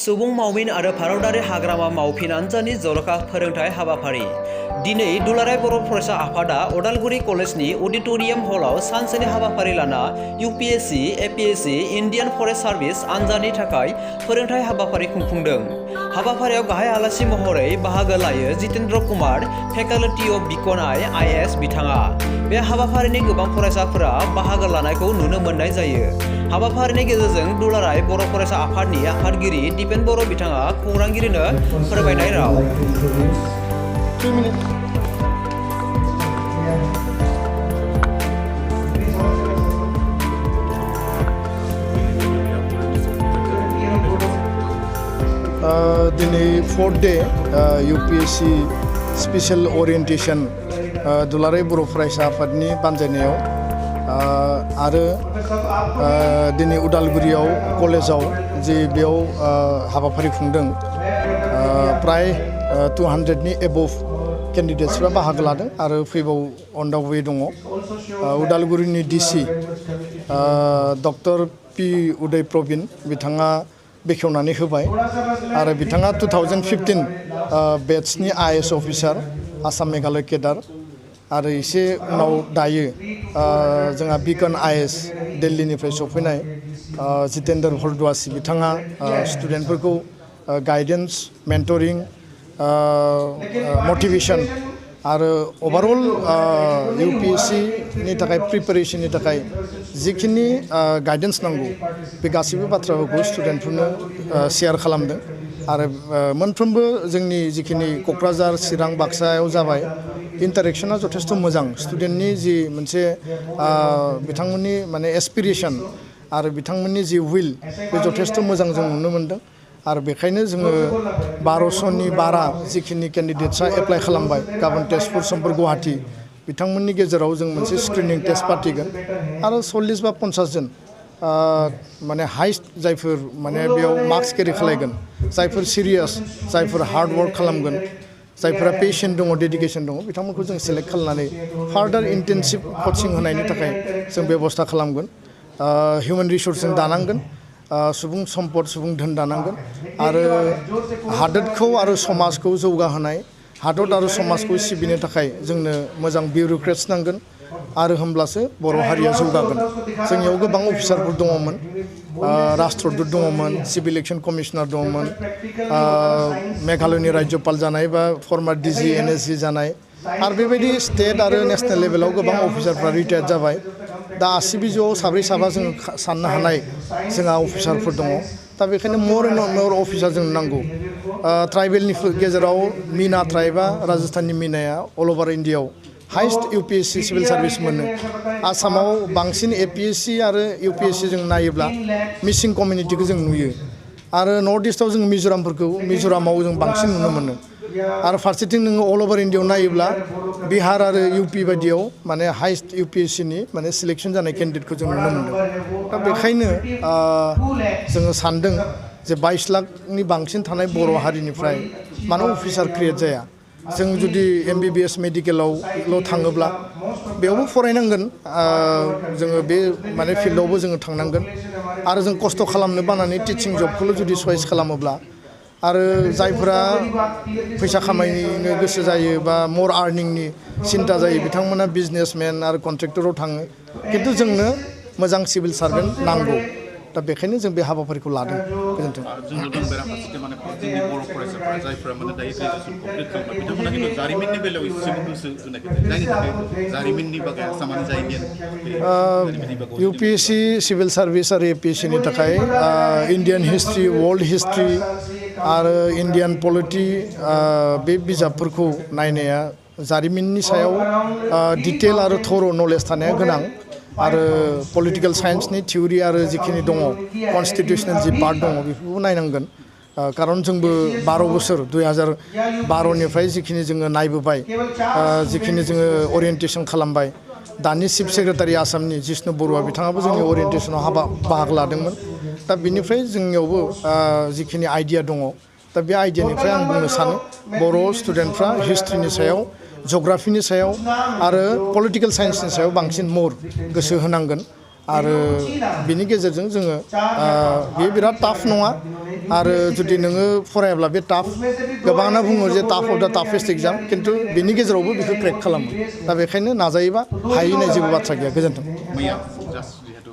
सुबुं मावमिन आरो भारतारि हाग्रामा मावफिन आनजादनि जर'खा फोरोंथाय हाबाफारि दिनै दुलाराय बर' फरायसा आफादा उदालगुरि कलेजनि अडिटोरियाम हलाव सानसेनि हाबाफारि लाना UPSC, APSC, Indian forest service आनजादनि थाखाय फोरोंथाय हाबाफारि खुंफुंदों। हाबाफारियाव गाहाय आलासि महरै बाहागो लायो Jitendra Kumar, faculty of beacon IAS बिथाङा। बे हाबाफारिनि गोबां फरायसाफोरा बाहागो लानायखौ नुनो मोननाय जायो। हाबाफारिनि गेजेरजों दुलाराय बर' फरायसा आफादनि आफादगिरि दिपेन बर' बिथाङा खौरांगिरिनो फोरमायनाय राव। दिनै 4th day UPSC special orientation दुलाराय बर' फरायसा आफादनि बानजायनायाव आरो दिनै उदालगुरियाव कलेजाव जे बेयाव हाबाफारि खुंदों प्राय 200नि एबव केन्डिडेट्सफ्रा बाहागो लादों आरो फैबाव अन दा वे दङ। उदालगुरिनि DC doctor P Uday Praveen बिथाङा बेखेवनानै होबाय आरो बिथाङा 2015 बेट्सनि आईएएस अफिसार आसाम मेघालय केडार आरो एसे उनाव दायो जोंहा बीकन आईएएस दिल्लीनिफ्राय सफैनाय जितेन्द्र भरद्वाजी बिथाङा स्टुडेन्टफोरखौ गाइडेन्स मेन्टरिं मोटिवेशन आरो ओवरऑल यूपीएससी नि थाखाय प्रिपारेशननि थाखाय जिखिनि गाइडेन्स नांगौ बे गासैबो बाथ्राफोरखौ स्टुडेन्टफोरनो शेयार खालामदों आरो मोनफ्रोमबो जोंनि जिखिनि क'क्राझार चिरां बाक्सायाव जाबाय इन्टारेक्शना जथेस्थ' मोजां। स्टुडेन्टनि जि मोनसे बिथांमोननि माने एसपिरेशन आरो बिथांमोननि जि विल बे जथेस्थ' मोजां जों नुनो मोनदों आरो बेखायनो जोङो 1200नि बारा जिखिनि केन्डिडेट्सआ एप्लाइ खालामबाय गाबोन तेजपुर समफोर गुवाहाटी बिथांमोननि गेजेराव जों मोनसे स्क्रिनिं टेस्ट पार्टिगोन आरो 40 बा 50 जन माने हाइस्ट जायफोर माने बेयाव मार्क्स केरि खालामगोन जायफोर सिरियास जायफोर हार्ड वर्क खालामगोन जायफोरा पेशेंट दङ डेडिकेशन दङ बिथांमोनखौ जों सेलेक्ट खालामनानै फार्दार इन्टेनसिभ कचिं होनायनि थाखाय जों बेबस्था खालामगोन। हिउमेन रिसोर्स जों दानांगोन सुबुं सम्पद सुबुं धोन दानांगोन आरो हादोरखौ आरो समाजखौ जौगाहोनाय हादर आरो समाजखौ सिबिनो थाखाय जोंनो मोजां बिउरोक्रेट्स नांगोन आरो होमब्लासो बर' हारिया जौगागोन। जोंनियाव गोबां अफिसारफोर दङमोन राष्ट्रदूत दङमोन सिभिल इलेक्शन कमिशनार दङमोन मेघालयनि राज्यपाल जानाय बा फर्मार डिजी एनएसजी जानाय आरो बेबायदि स्टेट आरो नेशनेल लेभेलाव गोबां अफिसारफ्रा रिटायार्ड जाबाय। दा आसिबिजोआव साब्रै साबा जों साननो हानाय जोंहा अफिसारफोर दङ। दा बेखायनो मोर एन्ड मोर अफिसार जों नांगौ। ट्राइबेलनि गेजेराव मीना ट्राइबा राजस्थाननि मीनाया अल ओभार इन्डियायाव हाइस्ट यूपीएससी सिविल सार्भिस मोनो। आसामाव बांसिन एपीएससी आरो यूपीएससी जों नायोब्ला मिसिं कमिउनिटिखौ जों नुयो आरो नर्थ इस्टआव जों मिजोरामाव जों बांसिन नुनो मोनो आरो फारसेथिं नोङो अल ओभार इन्डियायाव नायोब्ला बिहार आरो यूपी बायदियाव माने हाइस्ट यूपीएससीनि माने सिलेक्शन जानाय केन्डिडेटखौ जों नुनो मोनदों। दा बेखायनो जोङो सानदों जे 22 लाखनि बांसिन थानाय बर' हारिनिफ्राय मानो अफिसार क्रिएट जाया। जों जुदि एमबीबीएस मेडिकेलावल' थाङोब्ला बेयावबो फरायनांगोन जोङो बे माने फिल्डआवबो जोङो थांनांगोन आरो जों खस्थ' खालामनो बानानै टिचिं जबखौल' जुदि चয়েस खालामोब्ला आरो जायफोरा फैसा खामायनो गोसो जायो बा मोर आर्निंनि सिन्था जायो बिथांमोना बिजनेसमेन आरो कन्ट्रेक्टराव थाङो खिन्थु जोंनो मोजां सिभिल सार्भेन्ट नांगौ। दा बेखायनो जों बे हाबाफारिखौ लादों। गोजोन्थों। जों नुदों बेराफारसेथिं माने जोंनि बर' फरायसाफोरा जायफोरा माने दायो ग्रेजुएसन कमप्लिट खालामबाय बिथांमोना खिन्थु जारिमिननि बेलायाव एसेबो गोसो होनाखै जायनि थाखाय जारिमिननि बागै आसामानो जाहैगोन यूपीएससी सिविल सार्भिस आरो एपीएससीनि थाखाय इन्डियान हिस्ट्री वर्ल्ड हिस्ट्री आरो इन्डियान पलिटि बे बिजाबफोरखौ नायनाया जारिमिननि सायाव डिटेल आरो थर' नलेज थानाया गोनां आरो पलिटिकल साइन्सनि थिउरि आरो जिखिनि दङ कनस्टिटिउसनेल जि पार्ट दङ बेफोरखौ नायनांगोन कारन जोंबो 12 बोसोर 2012निफ्राय जिखिनि जोङो नायबोबाय जिखिनि जोङो ओरिएन्टेशन खालामबाय दानि चिफ सेक्रेटारि आसामनि जिष्णु बरुवा बिथाङाबो जोंनि ओरिएन्टेशनाव बाहागो लादोंमोन। दा बिनिफ्राय जोंनियावबो जिखिनि आइडिया दङ दा बे आइडियानिफ्राय आं बुंनो सानो बर' स्टुडेन्टफ्रा हिस्ट्रिनि सायाव जग्राफिनि सायाव आरो पलिटिकल साइन्सनि सायाव बांसिन मोर गोसो होनांगोन आरो बिनि गेजेरजों जोङो बे बिराद टाफ नङा आरो जुदि नोङो फरायाब्ला बे टाफ गोबाङानो बुङो जे टाफ अफ दा टाफेस्ट एग्जाम खिन्थु बिनि गेजेरावबो बेखौ क्रेक खालामो दा बेखायनो नाजायोबा हायो होननाय जेबो बाथ्रा गैया गोजोन्थों मैया जास्ट जिहेतु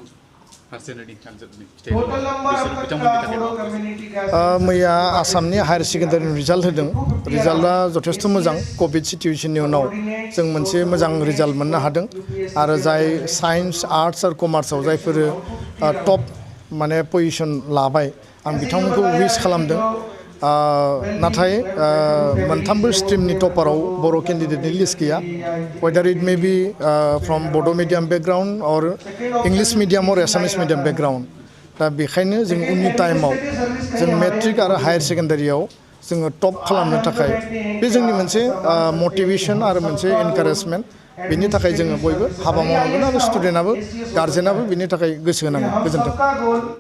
फार्सेनारि आनजादनि फिथाइ बिसोर बिथांमोननि थाखाय मैया आसामनि हायार सेकेन्डारिनि रिजाल्ट होदों रिजाल्टआ जथेस्थ' मोजां कभिड सिटुवेसननि उनाव जों मोनसे मोजां रिजाल्ट मोननो हादों आरो जाय साइन्स आर्ट्स आरो कमार्सआव जायफोर टप माने पजिसन लाबाय आं बिथांमोनखौ उइस खालामदों नाथाय मोनथामबो स्ट्रिमनि टपाराव बर' केन्डिडेटनि लिस्ट गैया weather it may be from बड' मिडियाम बेकग्राउन्ड अर इंलिश मिडियाम अर एसामिस मिडियाम बेकग्राउन्ड दा बेखायनो जों उननि टाइमाव जों मेट्रिक आरो हायार सेकेन्डारियाव जोङो टप खालामनो थाखाय बे जोंनि मोनसे मटिभेसन आरो मोनसे एनकारेजमेन्ट बेनि थाखाय जोङो बयबो हाबा मावनांगोन आरो स्टुडेन्टआबो गार्जेनाबो बेनि थाखाय गोसो होनांगोन गोजोन्थों